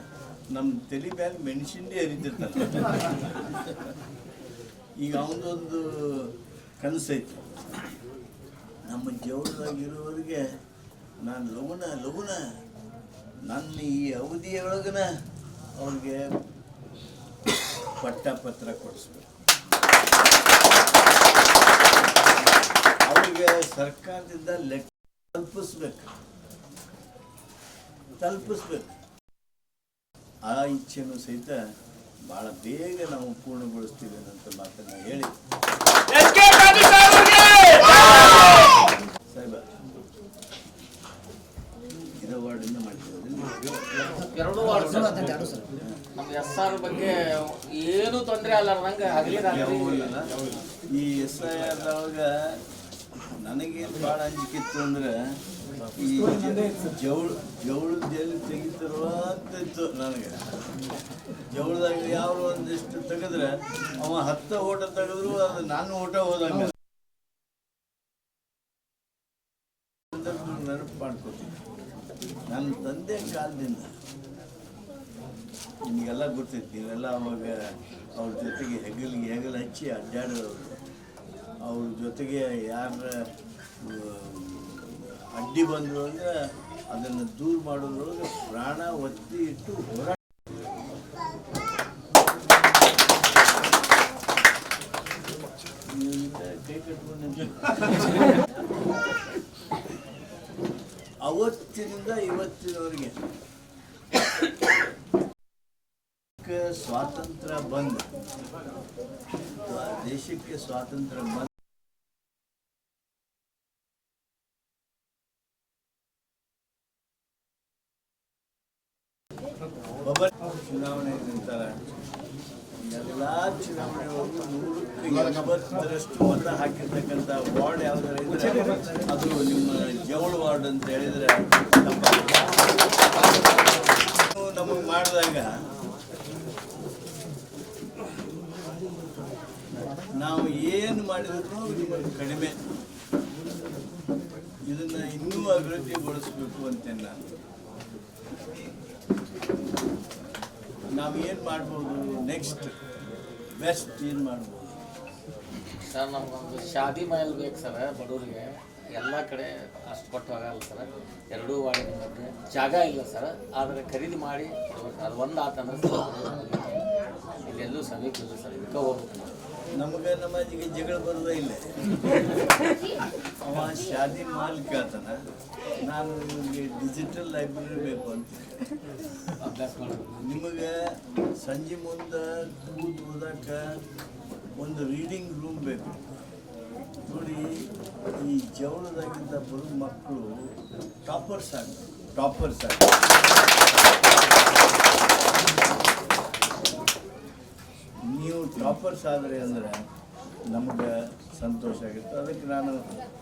ನಮ್ಮ ತಲೆ ಮೇಲೆ ಮೆಣಸಿಂಡಿ ಹರಿತಿರ್ತಾನೆ. ಈಗ ಅವನದೊಂದು ಕನಸೈತಿ, ನಮ್ಮ ಜೀವನದಾಗಿರೋರಿಗೆ ನಾನು ಲಗುನ ನನ್ನ ಈ ಅವಧಿಯೊಳಗನ ಅವ್ರಿಗೆ ಪಟ್ಟಪತ್ರ ಕೊಡಿಸ್ಬೇಕು, ಅವ್ರಿಗೆ ಸರ್ಕಾರದಿಂದ ಲೆಕ್ಕ ತಲುಪಿಸ್ಬೇಕು. ಆ ಇಚ್ಛೆನೂ ಸಹಿತ ಭಾಳ ಬೇಗ ನಾವು ಪೂರ್ಣಗೊಳಿಸ್ತೀವಿ ಅನ್ನೋಂಥ ಮಾತನ್ನು ಹೇಳಿ ಸಾಹೇಬ ಇರೋ ವಾರ್ಡಿಂದ ಮಾಡ್ತೀವಿ. 2 ವಾರ್ಡ್ ನಮ್ಮ SR ಬಗ್ಗೆ ಏನು ತೊಂದರೆ ಅಲ್ಲಾರ್ದಂಗೆ ಈ SIR ಒಳಗೆ ನನಗೇನು ಭಾಳ ಅಂಜಿಕಿತ್ತು ಅಂದ್ರೆ ಈ ಜವಳದ ಎಲ್ಲಿ ತೆಗಿತಾರೋ ಅಂತಿತ್ತು ನನಗೆ. ಜವಳದಾಗ ಯಾವ ಒಂದಿಷ್ಟು ತೆಗೆದ್ರೆ ಅವ 10 ಓಟ ತೆಗೆದ್ರು ಅದು ನಾನು ಓಟ ಹೋದಂಗೆ ನೆನಪು ಮಾಡ್ಕೋತೀನಿ. ನನ್ನ ತಂದೆ ಕಾಲದಿಂದ ನಿಮಗೆಲ್ಲ ಗೊತ್ತೈತಿ, ನೀವೆಲ್ಲ ಅವಾಗ ಅವ್ರ ಜೊತೆಗೆ ಹೆಗಲು ಹಚ್ಚಿ ಅಡ್ಡಾಡೋರು. ಅವ್ರ ಜೊತೆಗೆ ಯಾರ ಅಡ್ಡಿ ಬಂದರು ಅಂದರೆ ಅದನ್ನು ದೂರ ಮಾಡೋದ್ರೊಳಗೆ ಪ್ರಾಣ ಒತ್ತಿ ಇಟ್ಟು ಹೋರಾಟ. ಕೈ ಕಟ್ಕೊಂಡು ಅವತ್ತಿನಿಂದ ಇವತ್ತಿನವರೆಗೆ ಸ್ವಾತಂತ್ರ್ಯ ಬಂದ, ದೇಶಕ್ಕೆ ಸ್ವಾತಂತ್ರ್ಯ ಬಂದ ಚುನಾವಣೆ ನಿಂತಾರ. ಎಲ್ಲ ಚುನಾವಣೆ ಒಳಗೂ 100% ಮತ ಹಾಕಿರ್ತಕ್ಕಂಥ ವಾರ್ಡ್ ಯಾವ್ದಾರ ಇದ್ರೆ ಅದು ನಿಮ್ಮ ಜವಳ ವಾರ್ಡ್ ಅಂತ ಹೇಳಿದ್ರೆ ನಮಗೆ ಮಾಡಿದಾಗ ನಾವು ಏನು ಮಾಡಿದ್ರು ನಿಮಗೆ ಕಡಿಮೆ, ಇದನ್ನ ಇನ್ನೂ ಅಭಿವೃದ್ಧಿಗೊಳಿಸ್ಬೇಕು ಅಂತೇನೆ ನಾನು. ನಾವು ಏನು ಮಾಡ್ಬೋದು, ನೆಕ್ಸ್ಟ್ ಬೆಸ್ಟ್ ಏನು ಮಾಡ್ಬೋದು ಸರ್? ನಮಗೊಂದು ಶಾದಿ ಮಹಲ್ ಬೇಕು ಸರ್ ಬಡವರಿಗೆ. ಎಲ್ಲ ಕಡೆ ಅಷ್ಟು ಕೊಟ್ಟು ಆಗಲ್ಲ ಸರ್. ಎರಡೂ ವಾರ್ಡಿನ ಮಧ್ಯೆ ಜಾಗ ಇಲ್ಲ ಸರ್, ಆದರೆ ಖರೀದಿ ಮಾಡಿ ಕೊಡ್ಬೇಕು. ಅದು ಒಂದು ಆತಂದ್ರೆ ಇಲ್ಲೆಲ್ಲೂ ಸಮೀಪ ಇಲ್ಲ ಸರ್, ಇದಕ್ಕೆ ಹೋಗ್ಬೇಕು. ನಮಗೆ ನಮ್ಮಜಿಗೆ ಜಗಳ ಬರೋದೇ ಇಲ್ಲ. ಅವ ಶಾದಿ ಮಾಲ್ ಕೇಳ್ತಾನ, ನಾನು ನಿಮಗೆ ಡಿಜಿಟಲ್ ಲೈಬ್ರರಿ ಬೇಕು ಅಂತ. ಅಭ್ಯಾಸ ಮಾಡಬೇಕು. ನಿಮಗೆ ಸಂಜೆ ಮುಂದೆ ಕೂತು ಓದಕ್ಕೆ ಒಂದು ರೀಡಿಂಗ್ ರೂಮ್ ಬೇಕು. ನೋಡಿ, ಈ ಜವಳದಾಗಿಂದ ಬರೋ ಮಕ್ಕಳು ಟಾಪರ್ಸ್ ಆಗ್ತಾರೆ. ನೀವು ಟಾಪರ್ಸ್ ಆದರೆ ಅಂದರೆ ನಮಗೆ ಸಂತೋಷ ಆಗುತ್ತೆ. ಅದಕ್ಕೆ ನಾನು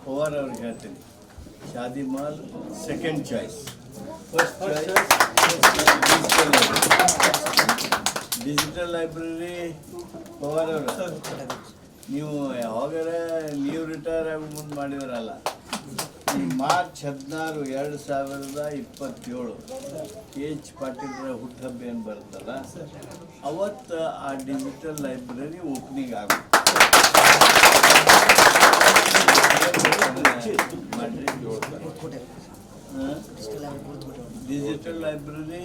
ಪವಾರ್ ಅವ್ರಿಗೆ ಹೇಳ್ತೀನಿ, ಶಾದಿ ಮಾಲ್ second choice, first choice digital library. Pawar ಅವರು ನೀವು ಯಾವಾಗಾರ ನೀವು ರಿಟೈರ್ ಆಗೋ ಮುಂದೆ ಮಾಡಿದ್ರಲ್ಲ, ಈ ಮಾರ್ಚ್ 16, 2027 KH ಪಾಟೀಲ್ರ ಹುಟ್ಟುಹಬ್ಬ ಏನು ಬರುತ್ತಲ್ಲ, ಅವತ್ತು ಆ ಡಿಜಿಟಲ್ ಲೈಬ್ರರಿ ಓಪನಿಂಗ್ ಆಗುತ್ತೆ. ಡಿಜಿಟಲ್ ಲೈಬ್ರರಿ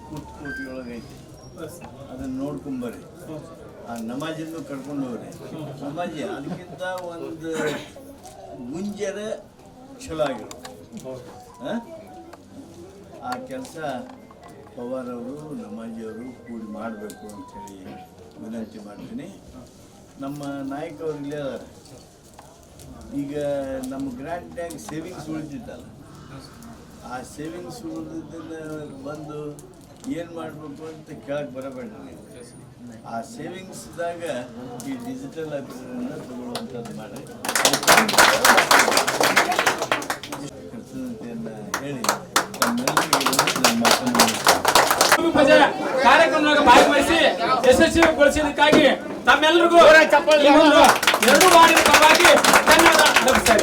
ಕುರ್ತಕೋಟಿ ಒಳಗೈತಿ, ಅದನ್ನು ನೋಡ್ಕೊಂಬರ್ರಿ. ಆ ನಮಾಜಿಂದು ಕರ್ಕೊಂಡು ಹೋಗ್ರಿ. ನಮಾಜಿ ಅದಕ್ಕಿಂತ ಒಂದು ಮುಂಜಾರ ಚಲೋ ಆಗಿರು. ಆ ಕೆಲಸ ಪವಾರ್ ಅವರು, ನಮಾಜಿಯವರು ಕೂಡಿ ಮಾಡಬೇಕು ಅಂಥೇಳಿ ವಿನಂತಿ ಮಾಡ್ತೀನಿ. ನಮ್ಮ ನಾಯಕವ್ರು ಇಲ್ಲೇ ಅದಾರೆ. ಈಗ ನಮ್ಮ ಗ್ರ್ಯಾಂಟ್ನಾಗ ಸೇವಿಂಗ್ಸ್ ಉಳಿದಿದ್ದಲ್ಲ, ಆ ಸೇವಿಂಗ್ಸ್ ಉಳಿದಿದ್ದನ್ನು ಬಂದು ಏನು ಮಾಡಬೇಕು ಅಂತ ಕೇಳಕ್ಕೆ ಬರಬೇಡ್ರಿ ನೀವು. ಆ ಸೇವಿಂಗ್ಸ್ದಾಗ ಈ ಡಿಜಿಟಲ್ ಲೈಬ್ರರಿಯನ್ನು ತಗೊಳ್ಳುವಂಥದ್ದು ಮಾಡಿ ಕೃತಜ್ಞತೆಯನ್ನು ಹೇಳಿ ತಮ್ಮೆಲ್ಲರಿಗೂ ಮಾತನ್ನು ಕಾರ್ಯಕ್ರಮದಾಗ ಭಾಗವಹಿಸಿ ಯಶಸ್ವಿಗೊಳಿಸಿದ್ದಕ್ಕಾಗಿ ತಮ್ಮೆಲ್ಲರಿಗೂ ಎರಡು ವಾರ್ಡಿನ ಪರವಾಗಿ ಧನ್ಯವಾದ ನಮಸ್ಕಾರ.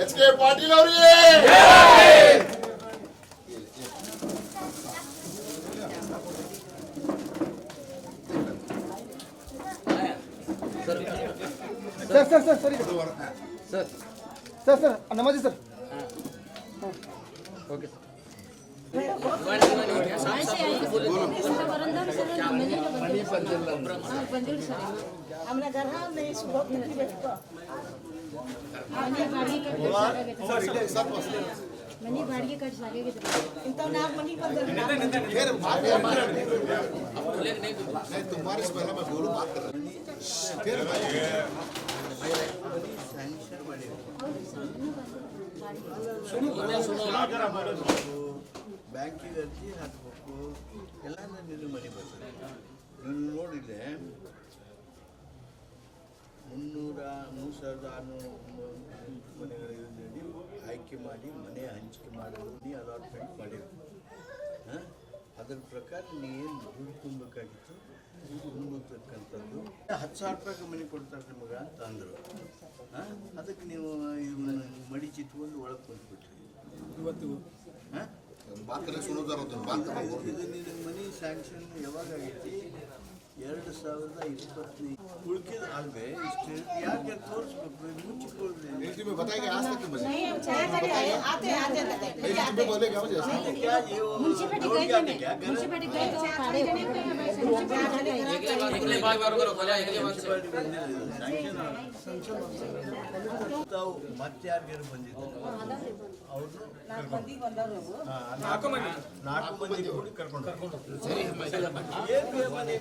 HK ಪಾಟೀಲ್ ಅವರಿಗೆ ಸರ್ ನಮಾಜಿ ಸರ್. ಓಕೆ हमरा घर में सुबह नहीं बैठो मनी बाड़ी कट सागे के इंत ना मनी बंदर नहीं, तुम्हारे से पहले मैं बोलूं, बात कर रहा हूं। फिर ಸ್ಯಾಂಕ್ಷನ್ ಮಾಡಿ ಬ್ಯಾಂಕಿಗೆ ಅರ್ಜಿ ಹಾಕಬೇಕು, ಎಲ್ಲ ನಿನ್ನ ಮನೆ ಬರ್ತದೆ. ನೀವು ನೋಡಿದರೆ 3,600 ಮನೆಗಳಲ್ಲಿ ಆಯ್ಕೆ ಮಾಡಿ ಮನೆ ಹಂಚಿಕೆ ಮಾಡೋದು ಅಲಾಟ್ಮೆಂಟ್ ಮಾಡಿದ್ರು. ಅದ್ರ ಪ್ರಕಾರ ನೀನು ದುಡ್ಡು ತುಂಬಬೇಕಾಗಿತ್ತು ತುಂಬತಕ್ಕಂಥದ್ದು 10,000 ರೂಪಾಯಿಗೆ ಮನೆ ಕೊಡ್ತಾರೆ ನಿಮಗೆ ಅಂತ ಅಂದರು. ಅದಕ್ಕೆ ನೀವು ಇದನ್ನ ಮಡಿ ಚಿತ್ಕೊಂಡು ಒಳಗೆ ಕುಂತ್ಬಿಟ್ರಿ. ಇವತ್ತು ಹಾಂ बात करने सुनो जरा तो बात करो ಇದು ನಿನ್ನ ಮನಿ ಸ್ಯಾಂಕ್ಷನ್ ಯಾವಾಗ ಆಗೈತಿ? 2025 ಉಳ್ಕಿದ ಅಲ್ವೇ ಇಷ್ಟು ಯಾಕೆ ತೋರಿಸ್ಬೇಕು? ಮುಚ್ಚಿಕೊಳ್ಳಿ. एक दिन में बताएंगे आज तक के बजे आते आते एक दिन में बोलेगा मुझे क्या ये वो रोड क्या है क्या? मुन्सिपलिटी गए तो पाड़े ತಾವು ಮತ್ತೆ ಯಾರಿಗಾರು ಬಂದಿದ್ದಾರೆ ಅವ್ರನ್ನು 4 ಮಂದಿ ಕೂಡಿ ಕರ್ಕೊಂಡು ಏನು ಮನೆ